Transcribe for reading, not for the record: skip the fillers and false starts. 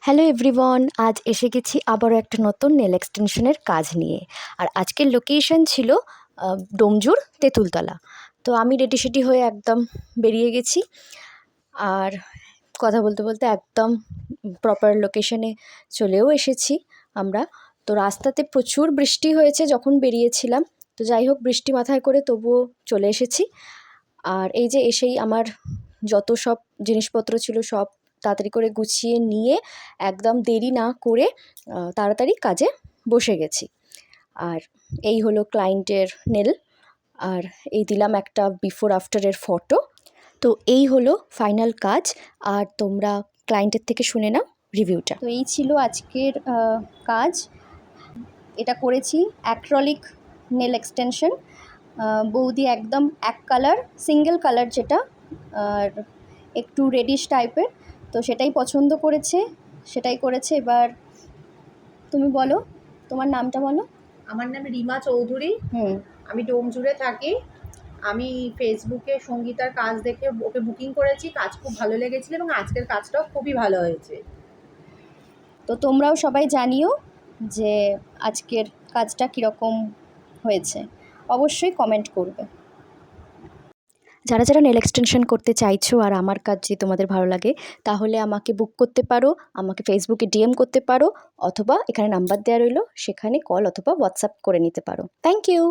Hello everyone, আজ এসে গেছি আবারও একটা নতুন নেল এক্সটেনশনের কাজ নিয়ে। আর আজকের লোকেশন ছিল ডোমজুর তেঁতুলতলা। তো আমি রেডি সেডি হয়ে একদম বেরিয়ে গেছি। আর কথা বলতে বলতে একদম প্রপার লোকেশনে চলেও এসেছি আমরা। তো রাস্তাতে প্রচুর বৃষ্টি হয়েছে যখন বেরিয়েছিলাম, তো যাই হোক বৃষ্টি মাথায় করে তবুও চলে এসেছি। আর এই যে এসেই আমার যত সব জিনিসপত্র ছিল সব তাড়াতাড়ি করে গুছিয়ে নিয়ে একদম দেরি না করে তাড়াতাড়ি কাজে বসে গেছি। আর এই হলো ক্লায়েন্টের নেল, আর এই দিলাম একটা বিফোর আফটারের ফটো। তো এই হলো ফাইনাল কাজ, আর তোমরা ক্লায়েন্টের থেকে শুনে নাও রিভিউটা। তো এই ছিল আজকের কাজ। এটা করেছি অ্যাক্রিলিক নেল এক্সটেনশন। বৌদি একদম এক কালার, সিঙ্গেল কালার যেটা, আর একটু রেডিশ টাইপের, তো সেটাই পছন্দ করেছে, সেটাই করেছে। এবার তুমি বলো, তোমার নামটা বলো। আমার নাম রিমা চৌধুরী। আমি ডোমজুড়ে থাকি। আমি ফেসবুকে সঙ্গীতার কাজ দেখে ওকে বুকিং করেছি, কাজ খুব ভালো লেগেছিল এবং আজকের কাজটাও খুবই ভালো হয়েছে। তো তোমরাও সবাই জানিও যে আজকের কাজটা কীরকম হয়েছে, অবশ্যই কমেন্ট করবে। যারা যারা নেল এক্সটেনশন করতে চাইছো আর আমার কাজ যদি তোমাদের ভালো লাগে, তাহলে আমাকে বুক করতে পারো, আমাকে ফেসবুকে ডিএম করতে পারো, অথবা এখানে নাম্বার দেওয়া রইলো, সেখানে কল অথবা হোয়াটসঅ্যাপ করে নিতে পারো। Thank you.